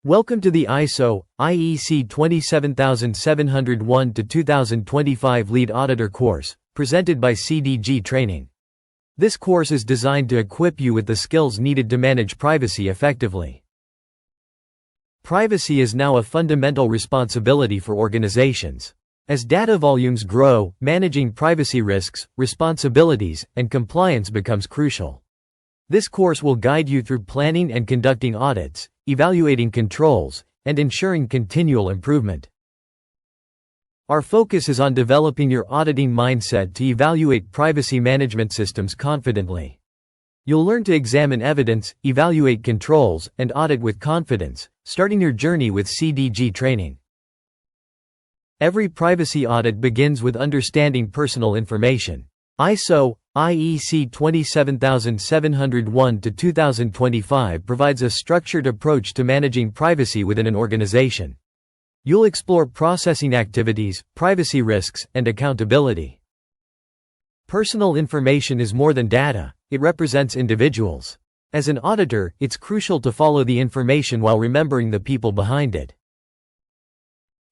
Welcome to the ISO, IEC 27701-2025 Lead Auditor course, presented by CDG Training. This course is designed to equip you with the skills needed to manage privacy effectively. Privacy is now a fundamental responsibility for organizations. As data volumes grow, managing privacy risks, responsibilities, and compliance becomes crucial. This course will guide you through planning and conducting audits, evaluating controls, and ensuring continual improvement. Our focus is on developing your auditing mindset to evaluate privacy management systems confidently. You'll learn to examine evidence, evaluate controls, and audit with confidence, starting your journey with CDG Training. Every privacy audit begins with understanding personal information. ISO, IEC 27701-2025 provides a structured approach to managing privacy within an organization. You'll explore processing activities, privacy risks, and accountability. Personal information is more than data, it represents individuals. As an auditor, it's crucial to follow the information while remembering the people behind it.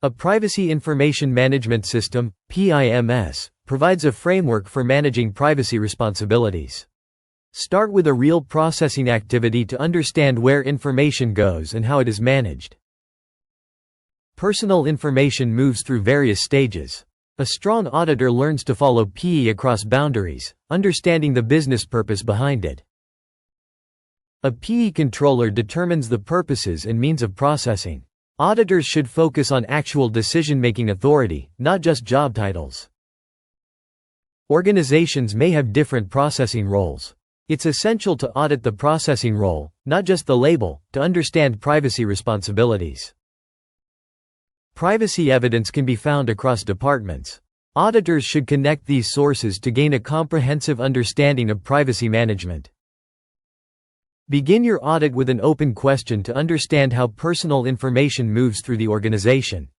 A Privacy Information Management System, PIMS, provides a framework for managing privacy responsibilities. Start with a real processing activity to understand where information goes and how it is managed. Personal information moves through various stages. A strong auditor learns to follow PII across boundaries, understanding the business purpose behind it. A PII controller determines the purposes and means of processing. Auditors should focus on actual decision-making authority, not just job titles. Organizations may have different processing roles. It's essential to audit the processing role, not just the label, to understand privacy responsibilities. Privacy evidence can be found across departments. Auditors should connect these sources to gain a comprehensive understanding of privacy management. Begin your audit with an open question to understand how personal information moves through the organization.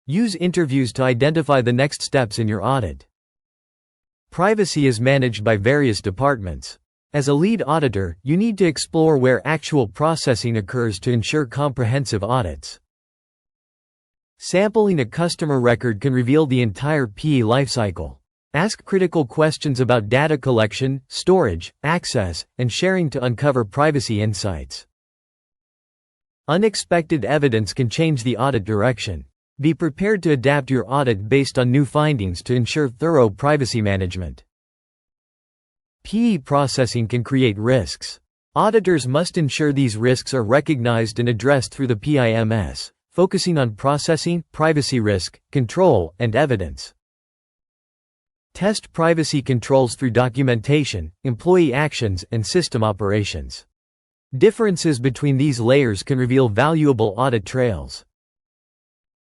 Use interviews to identify the next steps in your audit. Privacy is managed by various departments. As a lead auditor, you need to explore where actual processing occurs to ensure comprehensive audits. Sampling a customer record can reveal the entire PII lifecycle. Ask critical questions about data collection, storage, access, and sharing to uncover privacy insights. Unexpected evidence can change the audit direction. Be prepared to adapt your audit based on new findings to ensure thorough privacy management. PII processing can create risks. Auditors must ensure these risks are recognized and addressed through the PIMS, focusing on processing, privacy risk, control, and evidence. Test privacy controls through documentation, employee actions, and system operations. Differences between these layers can reveal valuable audit trails.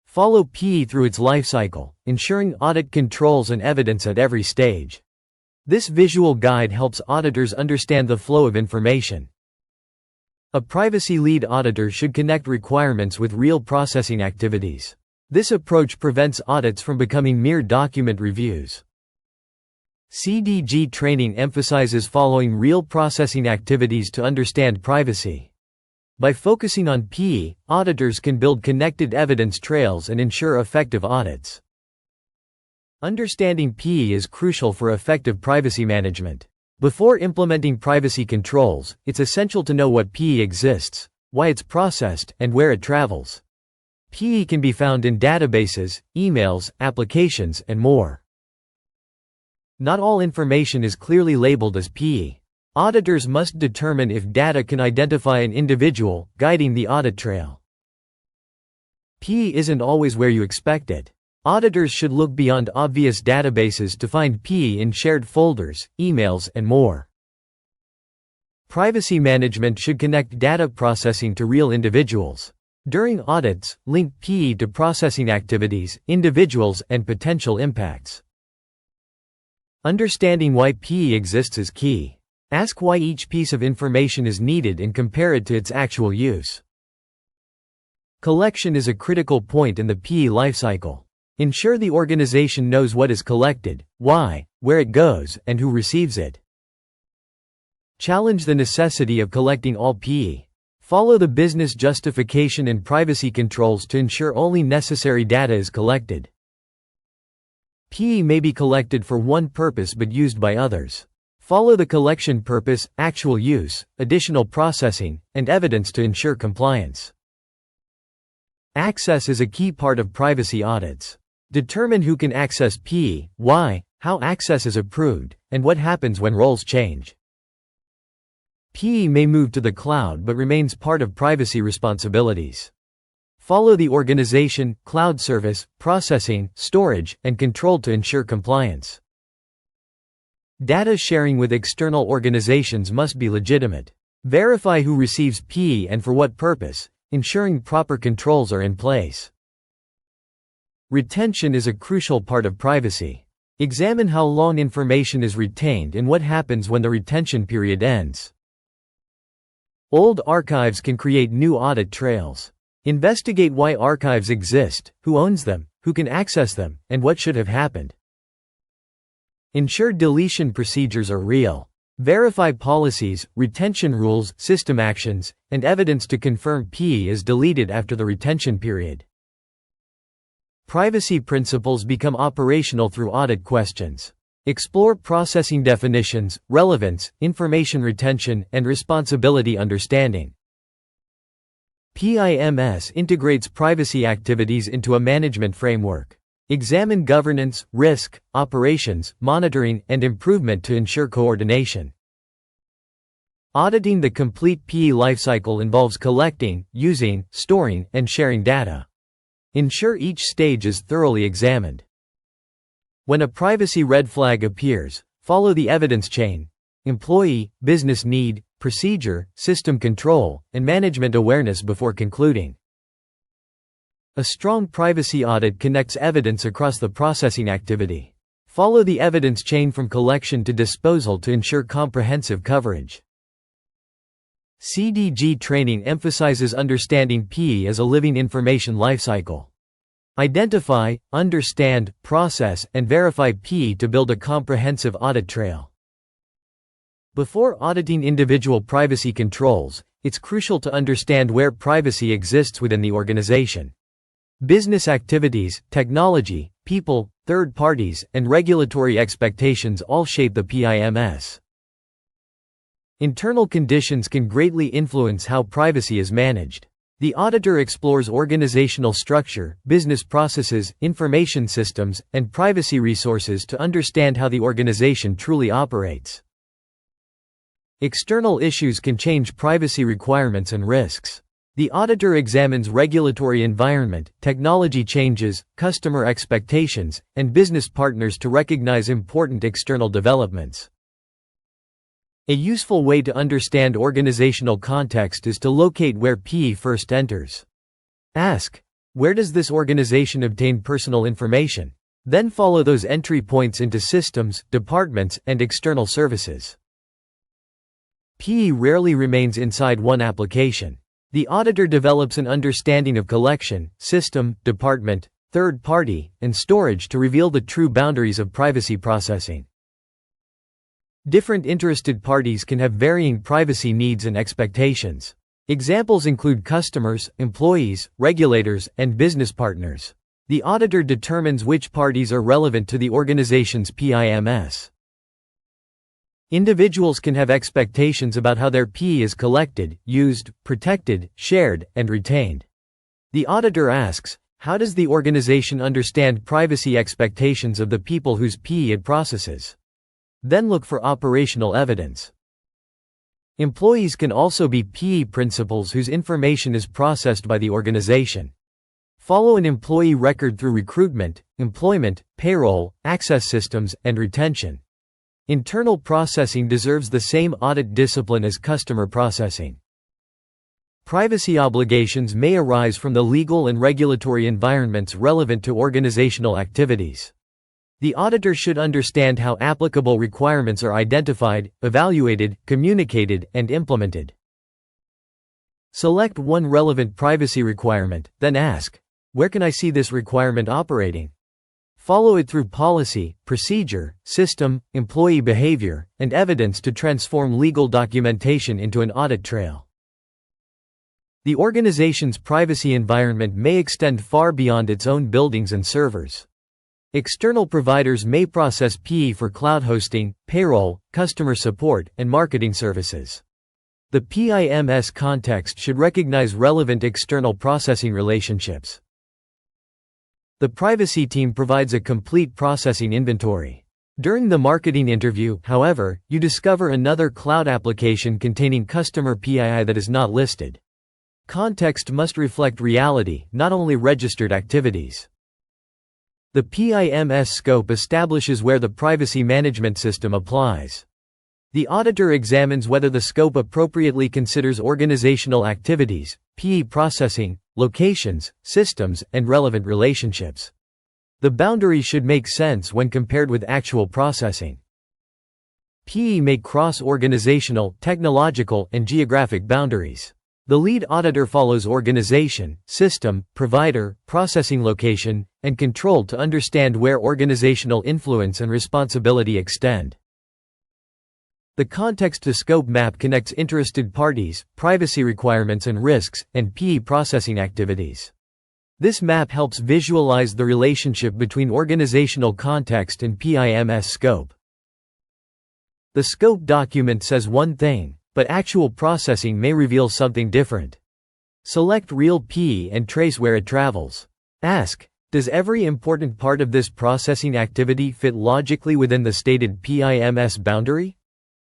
Follow PII through its lifecycle, ensuring audit controls and evidence at every stage. This visual guide helps auditors understand the flow of information. A privacy lead auditor should connect requirements with real processing activities. This approach prevents audits from becoming mere document reviews. CDG Training emphasizes following real processing activities to understand privacy. By focusing on PII, auditors can build connected evidence trails and ensure effective audits. Understanding PII is crucial for effective privacy management. Before implementing privacy controls, it's essential to know what PII exists, why it's processed, and where it travels. PII can be found in databases, emails, applications, and more. Not all information is clearly labeled as PII. Auditors must determine if data can identify an individual, guiding the audit trail. PII isn't always where you expect it. Auditors should look beyond obvious databases to find PII in shared folders, emails, and more. Privacy management should connect data processing to real individuals. During audits, link PII to processing activities, individuals, and potential impacts. Understanding why PII exists is key. Ask why each piece of information is needed and compare it to its actual use. Collection is a critical point in the PII lifecycle. Ensure the organization knows what is collected, why, where it goes, and who receives it. Challenge the necessity of collecting all PII. Follow the business justification and privacy controls to ensure only necessary data is collected. PII may be collected for one purpose but used by others. Follow the collection purpose, actual use, additional processing, and evidence to ensure compliance. Access is a key part of privacy audits. Determine who can access PII, why, how access is approved, and what happens when roles change. PII may move to the cloud but remains part of privacy responsibilities. Follow the organization, cloud service, processing, storage, and control to ensure compliance. Data sharing with external organizations must be legitimate. Verify who receives PII and for what purpose, ensuring proper controls are in place. Retention is a crucial part of privacy. Examine how long information is retained and what happens when the retention period ends. Old archives can create new audit trails. Investigate why archives exist, who owns them, who can access them, and what should have happened. Ensure deletion procedures are real. Verify policies, retention rules, system actions, and evidence to confirm PII is deleted after the retention period. Privacy principles become operational through audit questions. Explore processing definitions, relevance, information retention, and responsibility understanding. PIMS integrates privacy activities into a management framework. Examine governance, risk, operations, monitoring, and improvement to ensure coordination. Auditing the complete PII lifecycle involves collecting, using, storing, and sharing data. Ensure each stage is thoroughly examined. When a privacy red flag appears, follow the evidence chain: employee, business need, procedure, system control, and management awareness before concluding. A strong privacy audit connects evidence across the processing activity. Follow the evidence chain from collection to disposal to ensure comprehensive coverage. CDG Training emphasizes understanding PII as a living information lifecycle. Identify, understand, process, and verify PII to build a comprehensive audit trail. Before auditing individual privacy controls, it's crucial to understand where privacy exists within the organization. Business activities, technology, people, third parties, and regulatory expectations all shape the PIMS. Internal conditions can greatly influence how privacy is managed. The auditor explores organizational structure, business processes, information systems, and privacy resources to understand how the organization truly operates. External issues can change privacy requirements and risks. The auditor examines regulatory environment, technology changes, customer expectations, and business partners to recognize important external developments. A useful way to understand organizational context is to locate where PII first enters. Ask, where does this organization obtain personal information? Then follow those entry points into systems, departments, and external services. PII rarely remains inside one application. The auditor develops an understanding of collection, system, department, third party, and storage to reveal the true boundaries of privacy processing. Different interested parties can have varying privacy needs and expectations. Examples include customers, employees, regulators, and business partners. The auditor determines which parties are relevant to the organization's PIMS. Individuals can have expectations about how their PII is collected, used, protected, shared, and retained. The auditor asks, how does the organization understand privacy expectations of the people whose PII it processes? Then look for operational evidence. Employees can also be PII principals whose information is processed by the organization. Follow an employee record through recruitment, employment, payroll, access systems, and retention. Internal processing deserves the same audit discipline as customer processing. Privacy obligations may arise from the legal and regulatory environments relevant to organizational activities. The auditor should understand how applicable requirements are identified, evaluated, communicated, and implemented. Select one relevant privacy requirement, then ask, where can I see this requirement operating? Follow it through policy, procedure, system, employee behavior, and evidence to transform legal documentation into an audit trail. The organization's privacy environment may extend far beyond its own buildings and servers. External providers may process PII for cloud hosting, payroll, customer support, and marketing services. The PIMS context should recognize relevant external processing relationships. The privacy team provides a complete processing inventory. During the marketing interview, however, you discover another cloud application containing customer PII that is not listed. Context must reflect reality, not only registered activities. The PIMS scope establishes where the privacy management system applies. The auditor examines whether the scope appropriately considers organizational activities, PII processing, locations, systems, and relevant relationships. The boundary should make sense when compared with actual processing. PII may cross organizational, technological, and geographic boundaries. The lead auditor follows organization, system, provider, processing location, and control to understand where organizational influence and responsibility extend. The context-to-scope map connects interested parties, privacy requirements and risks, and PII processing activities. This map helps visualize the relationship between organizational context and PIMS scope. The scope document says one thing, but actual processing may reveal something different. Select Real PII and trace where it travels. Ask, does every important part of this processing activity fit logically within the stated PIMS boundary?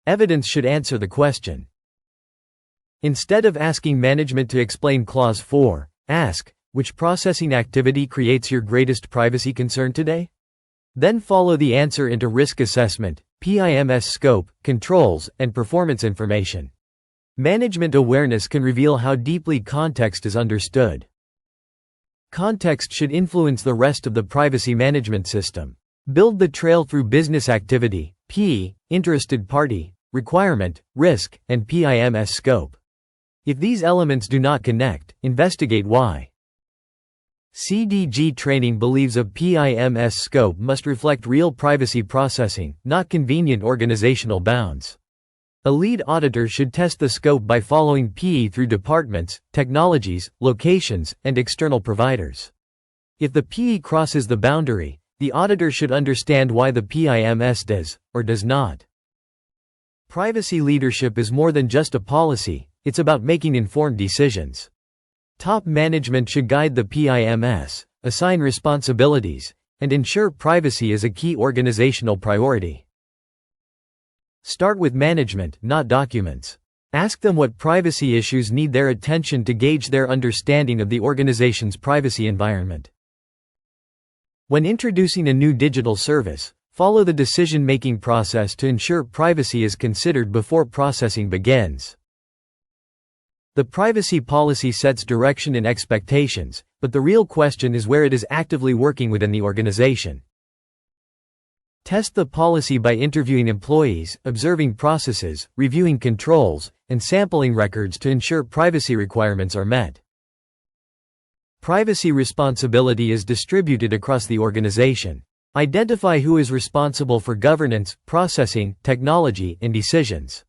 Evidence should answer the question. Instead of asking management to explain Clause 4, ask, which processing activity creates your greatest privacy concern today? Then follow the answer into risk assessment, PIMS scope, controls, and performance information. Management awareness can reveal how deeply context is understood. Context should influence the rest of the privacy management system. Build the trail through business activity, PII, interested party, requirement, risk, and PIMS scope. If these elements do not connect, investigate why. CDG Training believes a PIMS scope must reflect real privacy processing, not convenient organizational bounds. A lead auditor should test the scope by following PII through departments, technologies, locations, and external providers. If the PII crosses the boundary, the auditor should understand why the PIMS does, or does not. Privacy leadership is more than just a policy, it's about making informed decisions. Top management should guide the PIMS, assign responsibilities, and ensure privacy is a key organizational priority. Start with management, not documents. Ask them what privacy issues need their attention to gauge their understanding of the organization's privacy environment. When introducing a new digital service, follow the decision-making process to ensure privacy is considered before processing begins. The privacy policy sets direction and expectations, but the real question is where it is actively working within the organization. Test the policy by interviewing employees, observing processes, reviewing controls, and sampling records to ensure privacy requirements are met. Privacy responsibility is distributed across the organization. Identify who is responsible for governance, processing, technology, and decisions.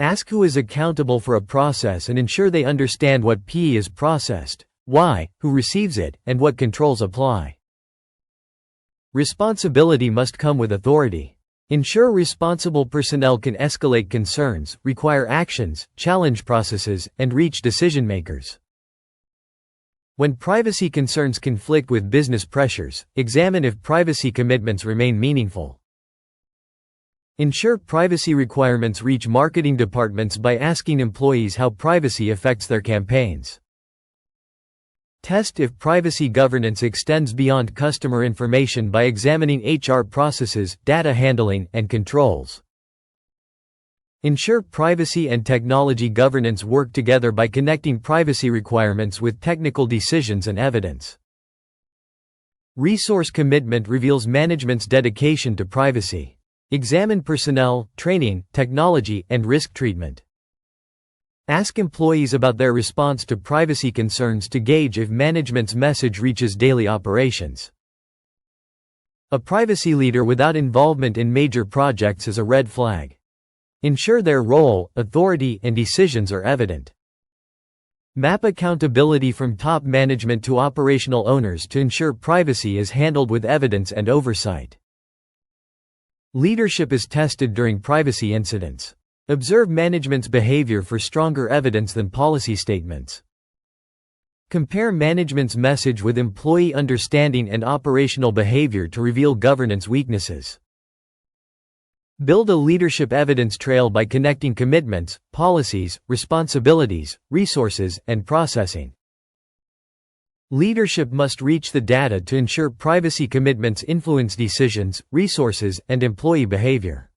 Ask who is accountable for a process and ensure they understand what PII is processed, why, who receives it, and what controls apply. Responsibility must come with authority. Ensure responsible personnel can escalate concerns, require actions, challenge processes, and reach decision-makers. When privacy concerns conflict with business pressures, examine if privacy commitments remain meaningful. Ensure privacy requirements reach marketing departments by asking employees how privacy affects their campaigns. Test if privacy governance extends beyond customer information by examining HR processes, data handling, and controls. Ensure privacy and technology governance work together by connecting privacy requirements with technical decisions and evidence. Resource commitment reveals management's dedication to privacy. Examine personnel, training, technology, and risk treatment. Ask employees about their response to privacy concerns to gauge if management's message reaches daily operations. A privacy leader without involvement in major projects is a red flag. Ensure their role, authority, and decisions are evident. Map accountability from top management to operational owners to ensure privacy is handled with evidence and oversight. Leadership is tested during privacy incidents. Observe management's behavior for stronger evidence than policy statements. Compare management's message with employee understanding and operational behavior to reveal governance weaknesses. Build a leadership evidence trail by connecting commitments, policies, responsibilities, resources, and processing. Leadership must reach the data to ensure privacy commitments influence decisions, resources, and employee behavior.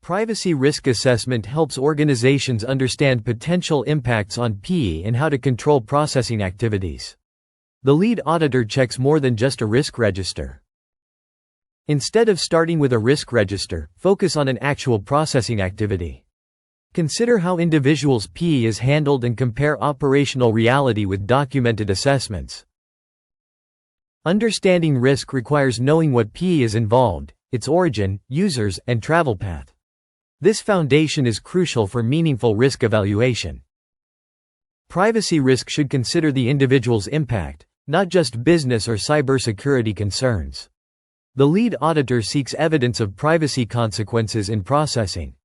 Privacy risk assessment helps organizations understand potential impacts on PII and how to control processing activities. The lead auditor checks more than just a risk register. Instead of starting with a risk register, focus on an actual processing activity. Consider how individuals' PII is handled and compare operational reality with documented assessments. Understanding risk requires knowing what PII is involved, its origin, users, and travel path. This foundation is crucial for meaningful risk evaluation. Privacy risk should consider the individual's impact, not just business or cybersecurity concerns. The lead auditor seeks evidence of privacy consequences in processing.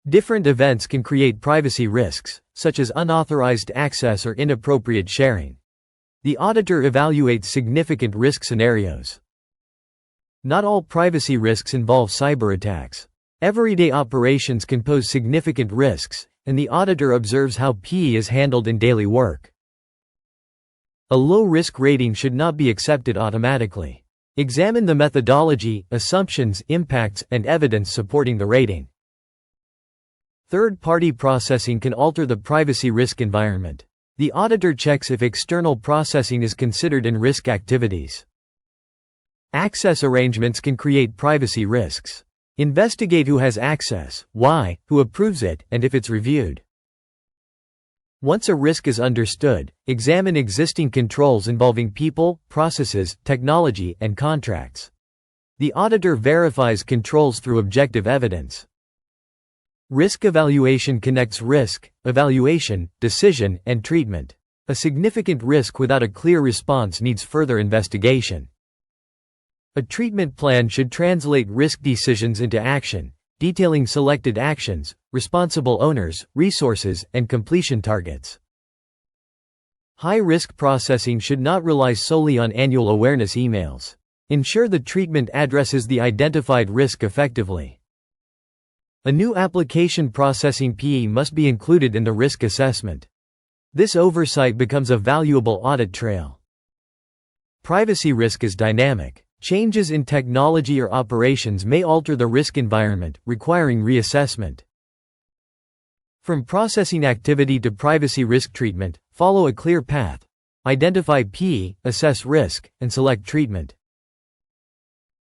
Different events can create privacy risks, such as unauthorized access or inappropriate sharing. The auditor evaluates significant risk scenarios. Not all privacy risks involve cyber attacks. Everyday operations can pose significant risks, and the auditor observes how PII is handled in daily work. A low-risk rating should not be accepted automatically. Examine the methodology, assumptions, impacts, and evidence supporting the rating. Third-party processing can alter the privacy risk environment. The auditor checks if external processing is considered in risk activities. Access arrangements can create privacy risks. Investigate who has access, why, who approves it, and if it's reviewed. Once a risk is understood, examine existing controls involving people, processes, technology, and contracts. The auditor verifies controls through objective evidence. Risk evaluation connects risk, evaluation, decision, and treatment. A significant risk without a clear response needs further investigation. A treatment plan should translate risk decisions into action, detailing selected actions, responsible owners, resources, and completion targets. High-risk processing should not rely solely on annual awareness emails. Ensure the treatment addresses the identified risk effectively. A new application processing PII must be included in the risk assessment. This oversight becomes a valuable audit trail. Privacy risk is dynamic. Changes in technology or operations may alter the risk environment, requiring reassessment. From processing activity to privacy risk treatment, follow a clear path. Identify PII, assess risk, and select treatment.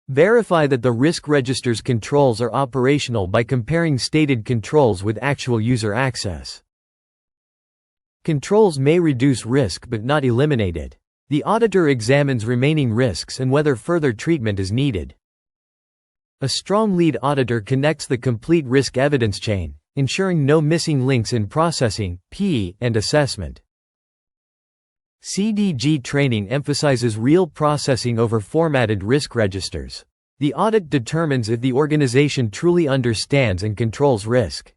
Verify that the risk register's controls are operational by comparing stated controls with actual user access. Controls may reduce risk but not eliminate it. The auditor examines remaining risks and whether further treatment is needed. A strong lead auditor connects the complete risk evidence chain, ensuring no missing links in processing, PII, and assessment. CDG Training emphasizes real processing over formatted risk registers. The audit determines if the organization truly understands and controls risk.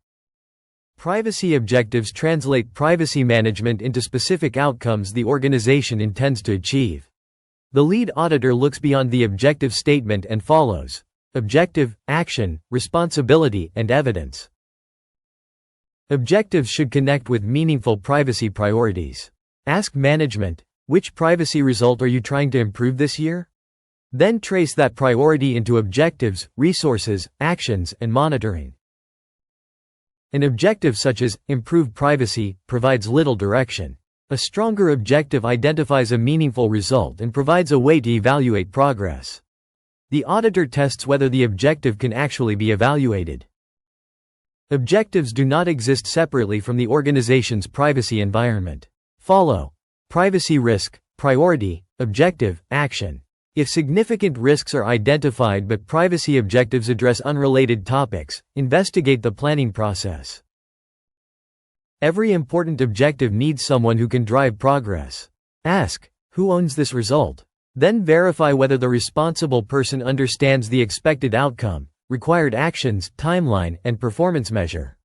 Privacy objectives translate privacy management into specific outcomes the organization intends to achieve. The lead auditor looks beyond the objective statement and follows objective, action, responsibility, and evidence. Objectives should connect with meaningful privacy priorities. Ask management, which privacy result are you trying to improve this year? Then trace that priority into objectives, resources, actions, and monitoring. An objective such as improve privacy provides little direction. A stronger objective identifies a meaningful result and provides a way to evaluate progress. The auditor tests whether the objective can actually be evaluated. Objectives do not exist separately from the organization's privacy environment. Follow privacy risk, priority, objective, action. If significant risks are identified but privacy objectives address unrelated topics, investigate the planning process. Every important objective needs someone who can drive progress. Ask, who owns this result? Then verify whether the responsible person understands the expected outcome, required actions, timeline, and performance measure.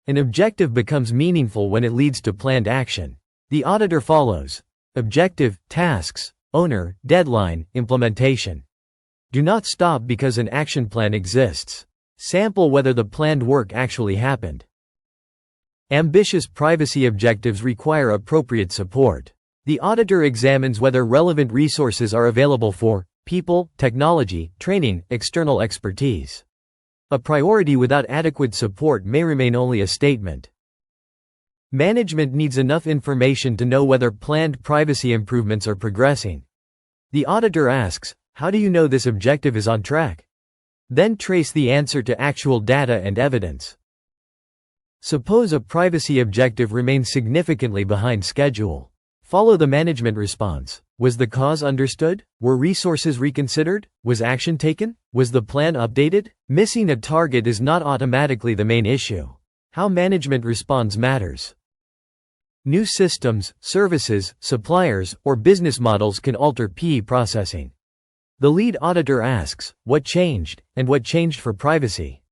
An objective becomes meaningful when it leads to planned action. The auditor follows. Objective, tasks, owner, deadline, implementation. Do not stop because an action plan exists. Sample whether the planned work actually happened. Ambitious privacy objectives require appropriate support. The auditor examines whether relevant resources are available for people, technology, training, external expertise. A priority without adequate support may remain only a statement. Management needs enough information to know whether planned privacy improvements are progressing. The auditor asks, how do you know this objective is on track? Then trace the answer to actual data and evidence. Suppose a privacy objective remains significantly behind schedule. Follow the management response. Was the cause understood? Were resources reconsidered? Was action taken? Was the plan updated? Missing a target is not automatically the main issue. How management responds matters. New systems, services, suppliers, or business models can alter PII processing. The lead auditor asks, what changed, and what changed for privacy?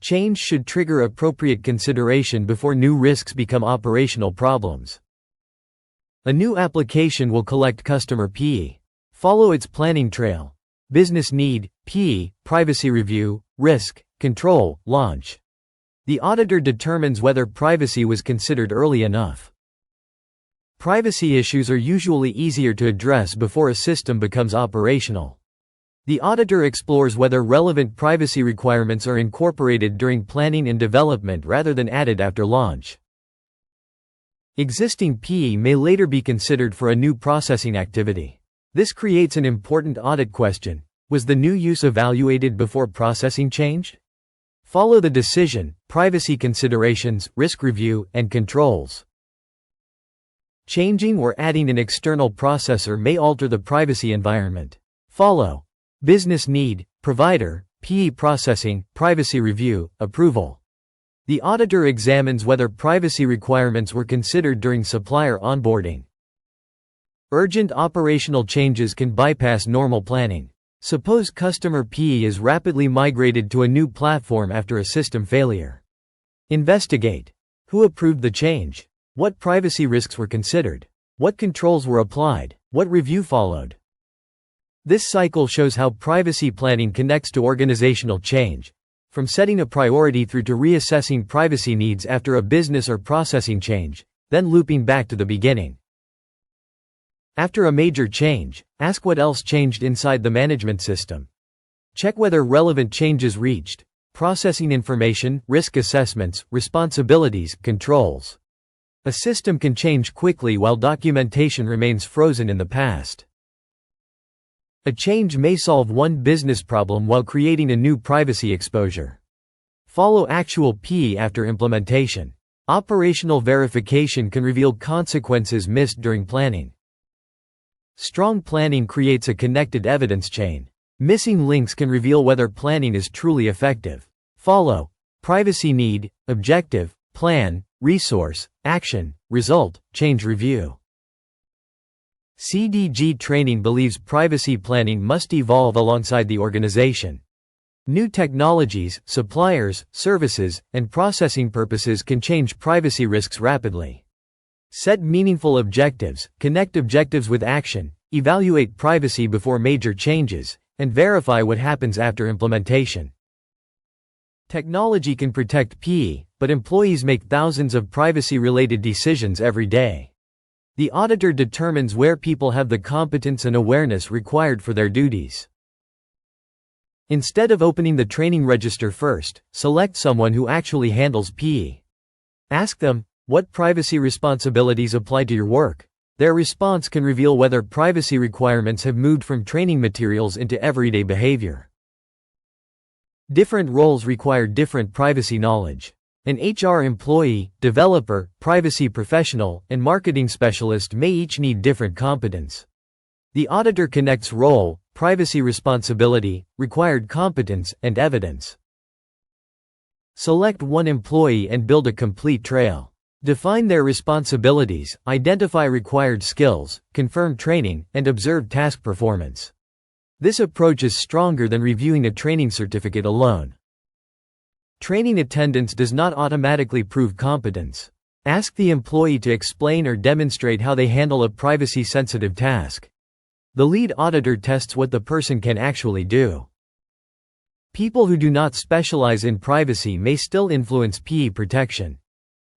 Change should trigger appropriate consideration before new risks become operational problems. A new application will collect customer PII. Follow its planning trail. Business need, PII, privacy review, risk, control, launch. The auditor determines whether privacy was considered early enough. Privacy issues are usually easier to address before a system becomes operational. The auditor explores whether relevant privacy requirements are incorporated during planning and development rather than added after launch. Existing PII may later be considered for a new processing activity. This creates an important audit question. Was the new use evaluated before processing changed? Follow the decision, privacy considerations, risk review, and controls. Changing or adding an external processor may alter the privacy environment. Follow. Business need, provider, PII processing, privacy review, approval. The auditor examines whether privacy requirements were considered during supplier onboarding. Urgent operational changes can bypass normal planning. Suppose customer PII is rapidly migrated to a new platform after a system failure. Investigate. Who approved the change? What privacy risks were considered? What controls were applied? What review followed? This cycle shows how privacy planning connects to organizational change. From setting a priority through to reassessing privacy needs after a business or processing change, then looping back to the beginning. After a major change, ask what else changed inside the management system. Check whether relevant changes reached processing information, risk assessments, responsibilities, controls. A system can change quickly while documentation remains frozen in the past. A change may solve one business problem while creating a new privacy exposure. Follow actual PII after implementation. Operational verification can reveal consequences missed during planning. Strong planning creates a connected evidence chain. Missing links can reveal whether planning is truly effective. Follow. Privacy need, objective, plan, resource, action, result, change review. CDG Training believes privacy planning must evolve alongside the organization. New technologies, suppliers, services, and processing purposes can change privacy risks rapidly. Set meaningful objectives, connect objectives with action, evaluate privacy before major changes, and verify what happens after implementation. Technology can protect PII, but employees make thousands of privacy-related decisions every day. The auditor determines where people have the competence and awareness required for their duties. Instead of opening the training register first, select someone who actually handles PII. Ask them, what privacy responsibilities apply to your work? Their response can reveal whether privacy requirements have moved from training materials into everyday behavior. Different roles require different privacy knowledge. An HR employee, developer, privacy professional, and marketing specialist may each need different competence. The auditor connects role, privacy responsibility, required competence, and evidence. Select one employee and build a complete trail. Define their responsibilities, identify required skills, confirm training, and observe task performance. This approach is stronger than reviewing a training certificate alone. Training attendance does not automatically prove competence. Ask the employee to explain or demonstrate how they handle a privacy-sensitive task. The lead auditor tests what the person can actually do. People who do not specialize in privacy may still influence PII protection.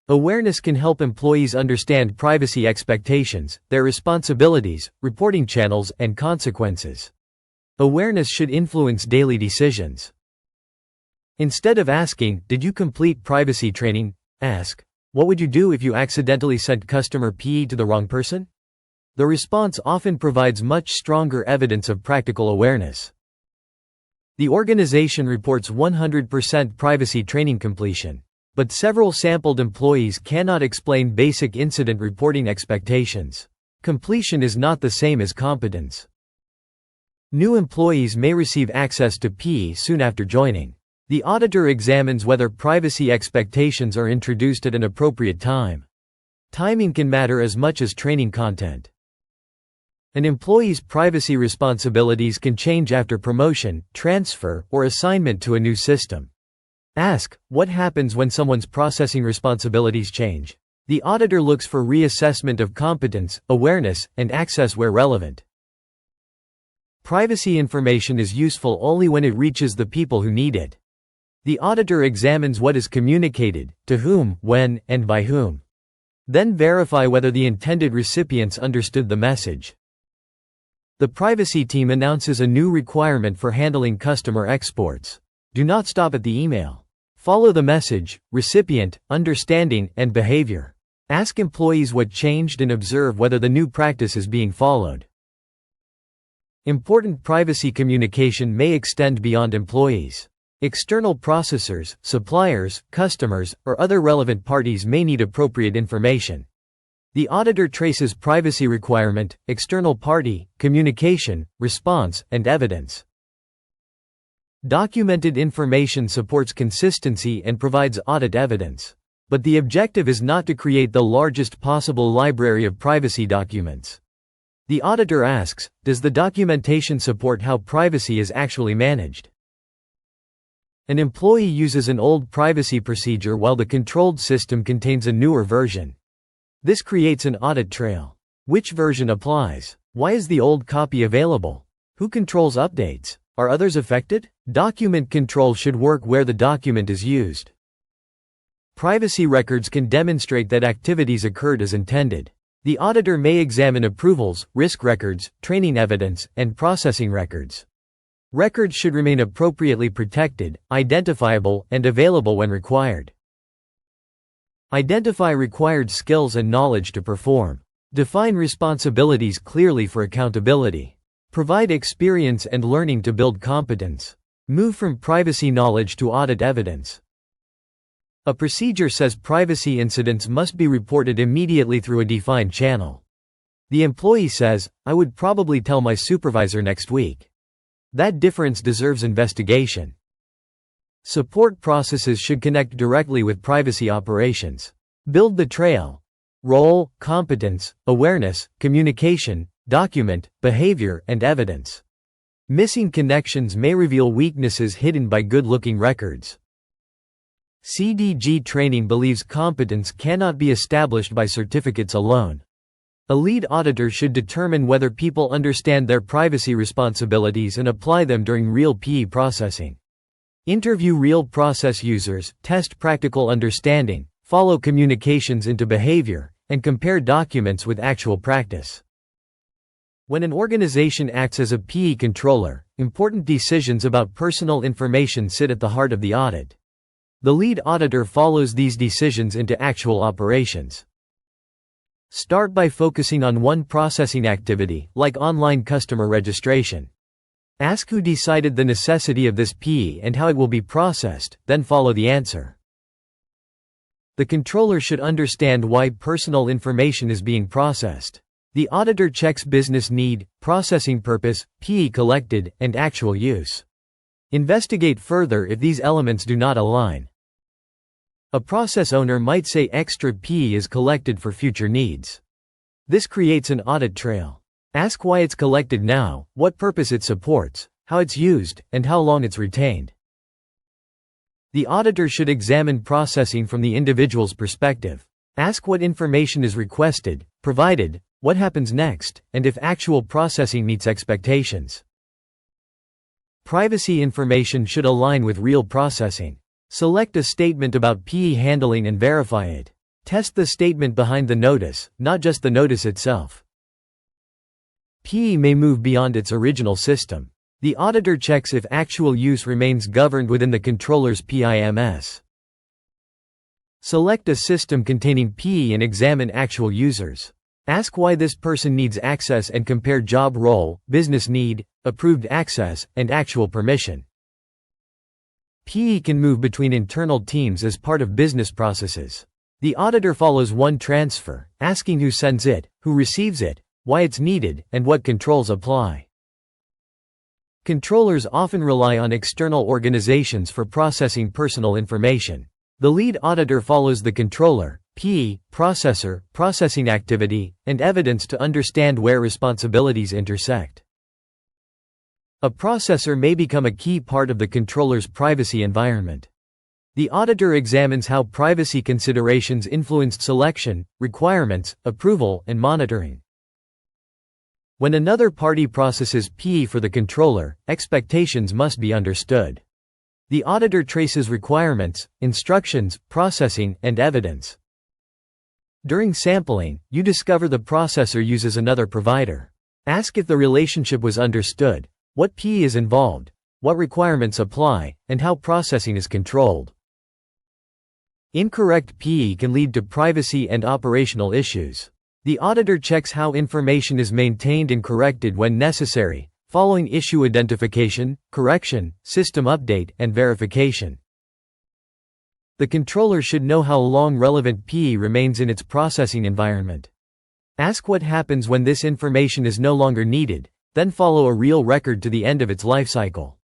Awareness can help employees understand privacy expectations, their responsibilities, reporting channels, and consequences. Awareness should influence daily decisions. Instead of asking, "Did you complete privacy training?" ask, "What would you do if you accidentally sent customer PII to the wrong person?" The response often provides much stronger evidence of practical awareness. The organization reports 100% privacy training completion, but several sampled employees cannot explain basic incident reporting expectations. Completion is not the same as competence. New employees may receive access to PII soon after joining. The auditor examines whether privacy expectations are introduced at an appropriate time. Timing can matter as much as training content. An employee's privacy responsibilities can change after promotion, transfer, or assignment to a new system. Ask, what happens when someone's processing responsibilities change? The auditor looks for reassessment of competence, awareness, and access where relevant. Privacy information is useful only when it reaches the people who need it. The auditor examines what is communicated, to whom, when, and by whom. Then verify whether the intended recipients understood the message. The privacy team announces a new requirement for handling customer exports. Do not stop at the email. Follow the message, recipient, understanding, and behavior. Ask employees what changed and observe whether the new practice is being followed. Important privacy communication may extend beyond employees. External processors, suppliers, customers, or other relevant parties may need appropriate information. The auditor traces privacy requirement, external party, communication, response, and evidence. Documented information supports consistency and provides audit evidence. But the objective is not to create the largest possible library of privacy documents. The auditor asks, does the documentation support how privacy is actually managed? An employee uses an old privacy procedure while the controlled system contains a newer version. This creates an audit trail. Which version applies? Why is the old copy available? Who controls updates? Are others affected? Document control should work where the document is used. Privacy records can demonstrate that activities occurred as intended. The auditor may examine approvals, risk records, training evidence, and processing records. Records should remain appropriately protected, identifiable, and available when required. Identify required skills and knowledge to perform. Define responsibilities clearly for accountability. Provide experience and learning to build competence. Move from privacy knowledge to audit evidence. A procedure says privacy incidents must be reported immediately through a defined channel. The employee says, "I would probably tell my supervisor next week." That difference deserves investigation. Support processes should connect directly with privacy operations. Build the trail. Role, competence, awareness, communication, document, behavior, and evidence. Missing connections may reveal weaknesses hidden by good-looking records. CDG Training believes competence cannot be established by certificates alone. A lead auditor should determine whether people understand their privacy responsibilities and apply them during real PII processing. Interview real process users, test practical understanding, follow communications into behavior, and compare documents with actual practice. When an organization acts as a PII controller, important decisions about personal information sit at the heart of the audit. The lead auditor follows these decisions into actual operations. Start by focusing on one processing activity, like online customer registration. Ask who decided the necessity of this PII and how it will be processed, then follow the answer. The controller should understand why personal information is being processed. The auditor checks business need, processing purpose, PII collected, and actual use. Investigate further if these elements do not align. A process owner might say extra PII is collected for future needs. This creates an audit trail. Ask why it's collected now, what purpose it supports, how it's used, and how long it's retained. The auditor should examine processing from the individual's perspective. Ask what information is requested, provided, what happens next, and if actual processing meets expectations. Privacy information should align with real processing. Select a statement about PII handling and verify it. Test the statement behind the notice, not just the notice itself. PII may move beyond its original system. The auditor checks if actual use remains governed within the controller's PIMS. Select a system containing PII and examine actual users. Ask why this person needs access and compare job role, business need, approved access, and actual permission. PII can move between internal teams as part of business processes. The auditor follows one transfer, asking who sends it, who receives it, why it's needed, and what controls apply. Controllers often rely on external organizations for processing personal information. The lead auditor follows the controller, PII, processor, processing activity, and evidence to understand where responsibilities intersect. A processor may become a key part of the controller's privacy environment. The auditor examines how privacy considerations influenced selection, requirements, approval, and monitoring. When another party processes PII for the controller, expectations must be understood. The auditor traces requirements, instructions, processing, and evidence. During sampling, you discover the processor uses another provider. Ask if the relationship was understood, what PII is involved, what requirements apply, and how processing is controlled. Incorrect PII can lead to privacy and operational issues. The auditor checks how information is maintained and corrected when necessary, following issue identification, correction, system update, and verification. The controller should know how long relevant PII remains in its processing environment. Ask what happens when this information is no longer needed, then follow a real record to the end of its lifecycle.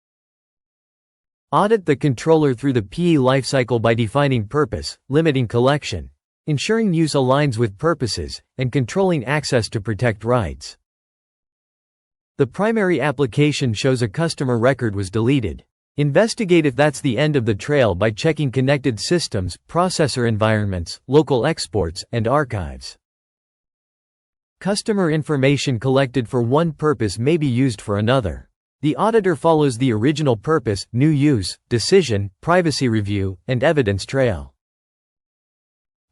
Audit the controller through the PII lifecycle by defining purpose, limiting collection, ensuring use aligns with purposes, and controlling access to protect rights. The primary application shows a customer record was deleted. Investigate if that's the end of the trail by checking connected systems, processor environments, local exports, and archives. Customer information collected for one purpose may be used for another. The auditor follows the original purpose, new use, decision, privacy review, and evidence trail.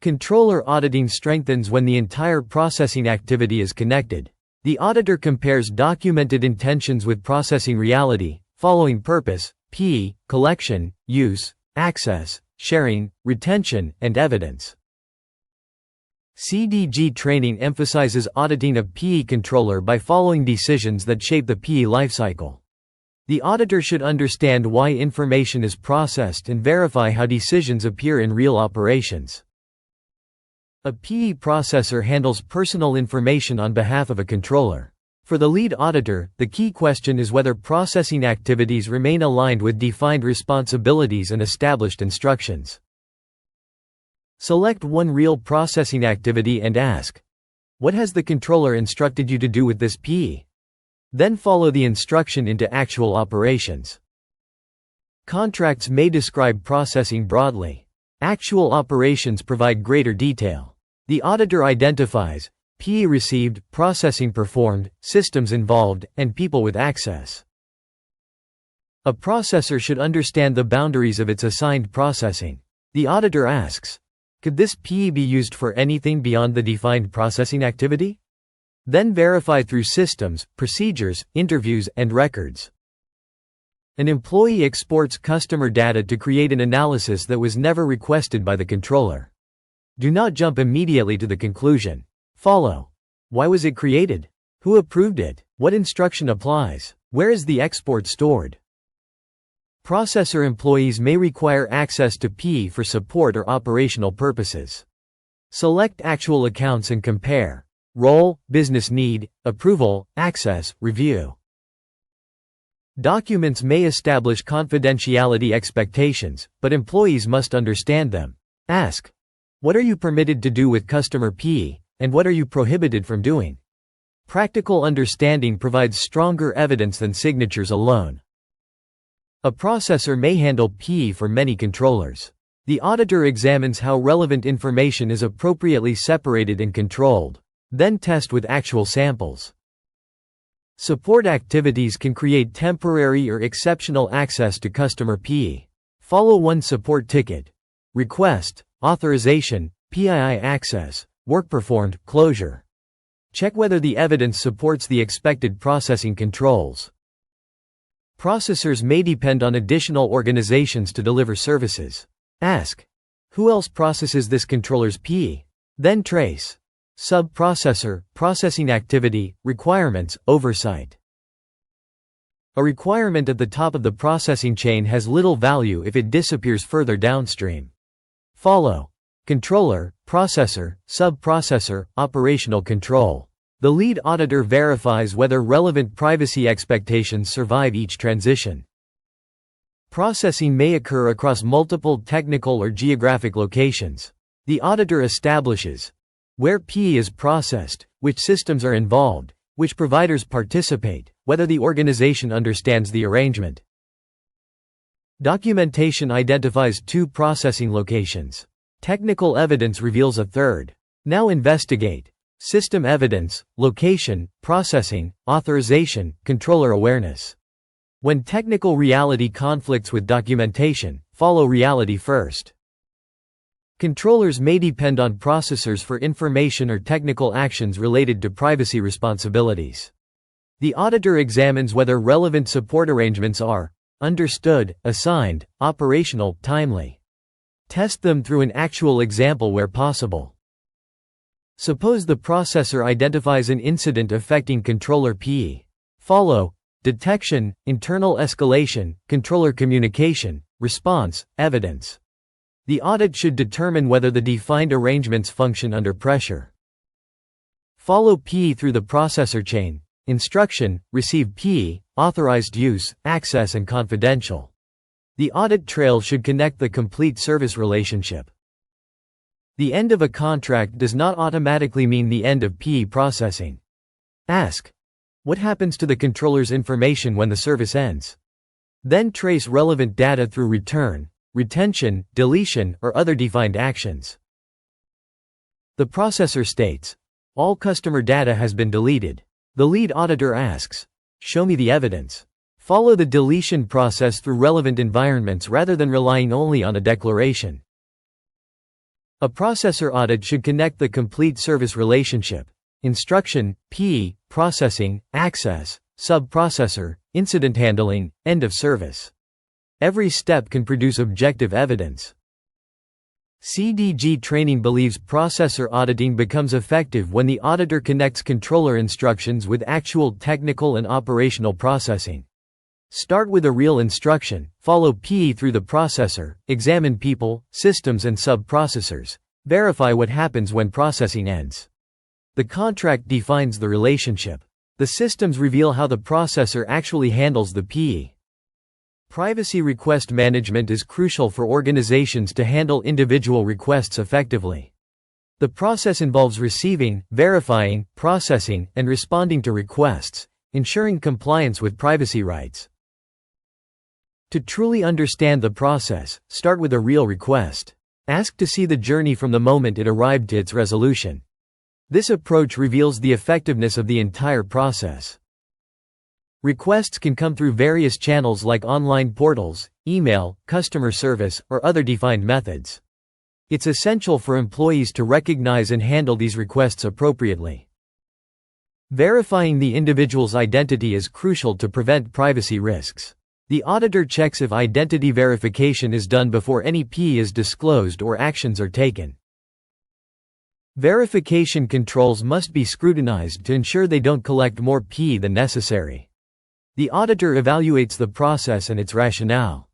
Controller auditing strengthens when the entire processing activity is connected. The auditor compares documented intentions with processing reality, following purpose, PII, collection, use, access, sharing, retention, and evidence. CDG Training emphasizes auditing a PII controller by following decisions that shape the PII lifecycle. The auditor should understand why information is processed and verify how decisions appear in real operations. A PII processor handles personal information on behalf of a controller. For the lead auditor, the key question is whether processing activities remain aligned with defined responsibilities and established instructions. Select one real processing activity and ask, what has the controller instructed you to do with this PII? Then follow the instruction into actual operations. Contracts may describe processing broadly. Actual operations provide greater detail. The auditor identifies PII received, processing performed, systems involved, and people with access. A processor should understand the boundaries of its assigned processing. The auditor asks, could this PII be used for anything beyond the defined processing activity? Then verify through systems, procedures, interviews, and records. An employee exports customer data to create an analysis that was never requested by the controller. Do not jump immediately to the conclusion. Follow. Why was it created? Who approved it? What instruction applies? Where is the export stored? Processor employees may require access to PII for support or operational purposes. Select actual accounts and compare. Role, business need, approval, access, review. Documents may establish confidentiality expectations, but employees must understand them. Ask, what are you permitted to do with customer PII, and what are you prohibited from doing? Practical understanding provides stronger evidence than signatures alone. A processor may handle PII for many controllers. The auditor examines how relevant information is appropriately separated and controlled, then test with actual samples. Support activities can create temporary or exceptional access to customer PII. Follow one support ticket. Request, authorization, PII access, work performed, closure. Check whether the evidence supports the expected processing controls. Processors may depend on additional organizations to deliver services. Ask, who else processes this controller's PII? Then trace. Sub-processor, processing activity, requirements, oversight. A requirement at the top of the processing chain has little value if it disappears further downstream. Follow. Controller, processor, sub-processor, operational control. The lead auditor verifies whether relevant privacy expectations survive each transition. Processing may occur across multiple technical or geographic locations. The auditor establishes where PII is processed, which systems are involved, which providers participate, whether the organization understands the arrangement. Documentation identifies 2 processing locations. Technical evidence reveals a third. Now investigate. System evidence, location, processing, authorization, controller awareness. When technical reality conflicts with documentation, follow reality first. Controllers may depend on processors for information or technical actions related to privacy responsibilities. The auditor examines whether relevant support arrangements are understood, assigned, operational, timely. Test them through an actual example where possible. Suppose the processor identifies an incident affecting controller PII. Follow detection, internal escalation, controller communication, response, evidence. The audit should determine whether the defined arrangements function under pressure. Follow PII through the processor chain. Instruction, receive PII, authorized use, access and confidential. The audit trail should connect the complete service relationship. The end of a contract does not automatically mean the end of PII processing. Ask, what happens to the controller's information when the service ends? Then trace relevant data through return, retention, deletion, or other defined actions. The processor states, all customer data has been deleted. The lead auditor asks, show me the evidence. Follow the deletion process through relevant environments rather than relying only on a declaration. A processor audit should connect the complete service relationship. Instruction, PII, processing, access, sub-processor, incident handling, end of service. Every step can produce objective evidence. CDG Training believes processor auditing becomes effective when the auditor connects controller instructions with actual technical and operational processing. Start with a real instruction, follow PII through the processor, examine people, systems and sub-processors, verify what happens when processing ends. The contract defines the relationship. The systems reveal how the processor actually handles the PII. Privacy request management is crucial for organizations to handle individual requests effectively. The process involves receiving, verifying, processing, and responding to requests, ensuring compliance with privacy rights. To truly understand the process, start with a real request. Ask to see the journey from the moment it arrived to its resolution. This approach reveals the effectiveness of the entire process. Requests can come through various channels like online portals, email, customer service, or other defined methods. It's essential for employees to recognize and handle these requests appropriately. Verifying the individual's identity is crucial to prevent privacy risks. The auditor checks if identity verification is done before any PII is disclosed or actions are taken. Verification controls must be scrutinized to ensure they don't collect more PII than necessary. The auditor evaluates the process and its rationale.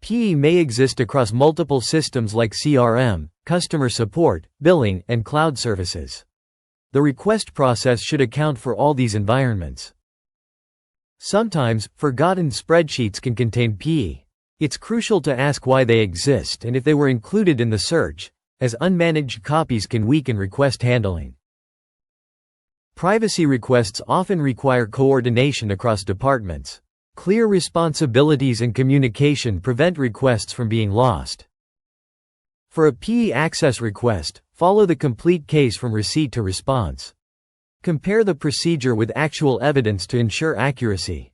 PII may exist across multiple systems like CRM, customer support, billing, and cloud services. The request process should account for all these environments. Sometimes, forgotten spreadsheets can contain PII. It's crucial to ask why they exist and if they were included in the search, as unmanaged copies can weaken request handling. Privacy requests often require coordination across departments. Clear responsibilities and communication prevent requests from being lost. For a PII access request, follow the complete case from receipt to response. Compare the procedure with actual evidence to ensure accuracy.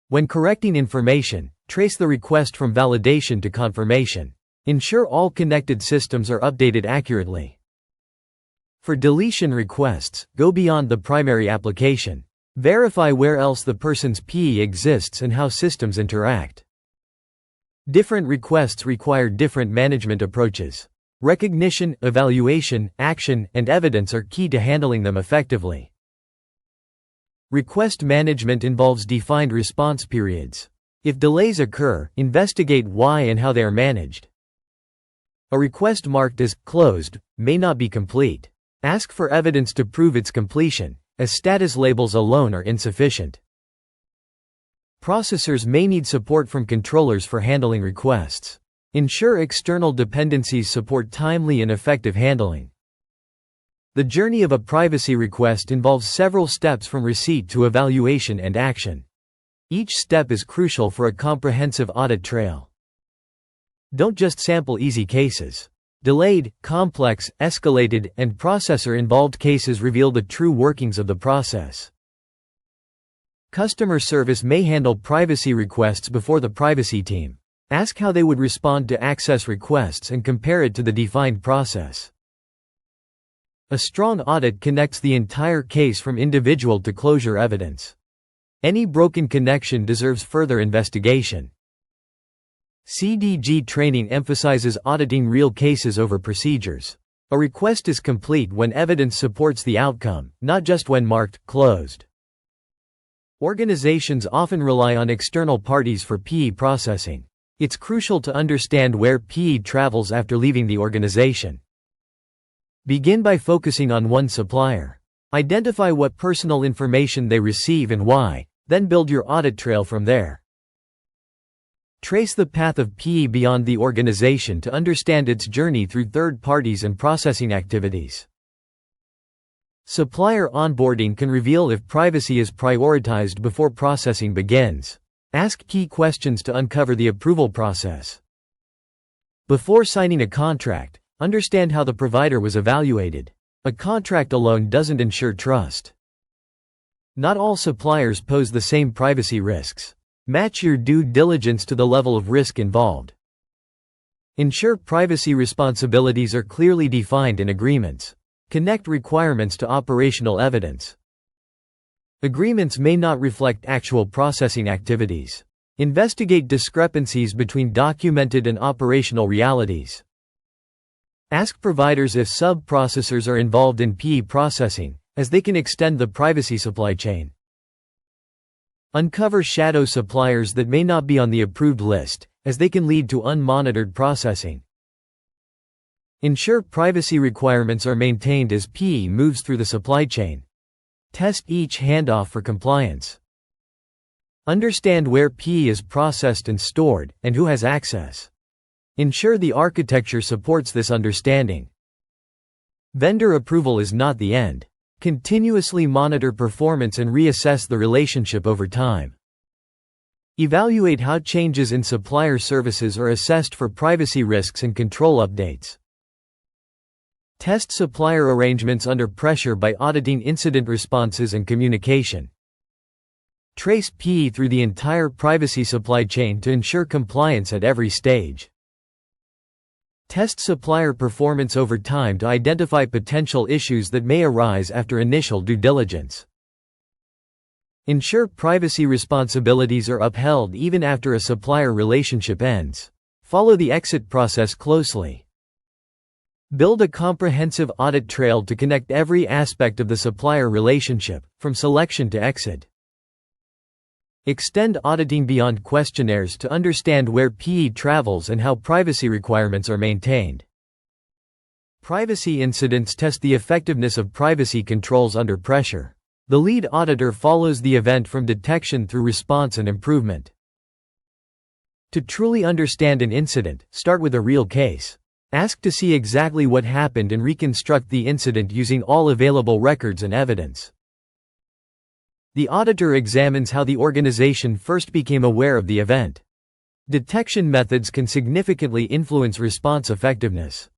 When correcting information, trace the request from validation to confirmation. Ensure all connected systems are updated accurately. For deletion requests, go beyond the primary application. Verify where else the person's PII exists and how systems interact. Different requests require different management approaches. Recognition, evaluation, action, and evidence are key to handling them effectively. Request management involves defined response periods. If delays occur, investigate why and how they are managed. A request marked as closed may not be complete. Ask for evidence to prove its completion, as status labels alone are insufficient. Processors may need support from controllers for handling requests. Ensure external dependencies support timely and effective handling. The journey of a privacy request involves several steps from receipt to evaluation and action. Each step is crucial for a comprehensive audit trail. Don't just sample easy cases. Delayed, complex, escalated, and processor-involved cases reveal the true workings of the process. Customer service may handle privacy requests before the privacy team. Ask how they would respond to access requests and compare it to the defined process. A strong audit connects the entire case from individual to closure evidence. Any broken connection deserves further investigation. CDG Training emphasizes auditing real cases over procedures. A request is complete when evidence supports the outcome, not just when marked closed. Organizations often rely on external parties for PII processing. It's crucial to understand where PII travels after leaving the organization. Begin by focusing on one supplier. Identify what personal information they receive and why, then build your audit trail from there. Trace the path of PII beyond the organization to understand its journey through third parties and processing activities. Supplier onboarding can reveal if privacy is prioritized before processing begins. Ask key questions to uncover the approval process. Before signing a contract, understand how the provider was evaluated. A contract alone doesn't ensure trust. Not all suppliers pose the same privacy risks. Match your due diligence to the level of risk involved. Ensure privacy responsibilities are clearly defined in agreements. Connect requirements to operational evidence. Agreements may not reflect actual processing activities. Investigate discrepancies between documented and operational realities. Ask providers if sub-processors are involved in PII processing, as they can extend the privacy supply chain. Uncover shadow suppliers that may not be on the approved list, as they can lead to unmonitored processing. Ensure privacy requirements are maintained as PII moves through the supply chain. Test each handoff for compliance. Understand where PII is processed and stored, and who has access. Ensure the architecture supports this understanding. Vendor approval is not the end. Continuously monitor performance and reassess the relationship over time. Evaluate how changes in supplier services are assessed for privacy risks and control updates. Test supplier arrangements under pressure by auditing incident responses and communication. Trace PII through the entire privacy supply chain to ensure compliance at every stage. Test supplier performance over time to identify potential issues that may arise after initial due diligence. Ensure privacy responsibilities are upheld even after a supplier relationship ends. Follow the exit process closely. Build a comprehensive audit trail to connect every aspect of the supplier relationship, from selection to exit. Extend auditing beyond questionnaires to understand where PII travels and how privacy requirements are maintained. Privacy incidents test the effectiveness of privacy controls under pressure. The lead auditor follows the event from detection through response and improvement. To truly understand an incident, start with a real case. Ask to see exactly what happened and reconstruct the incident using all available records and evidence. The auditor examines how the organization first became aware of the event. Detection methods can significantly influence response effectiveness.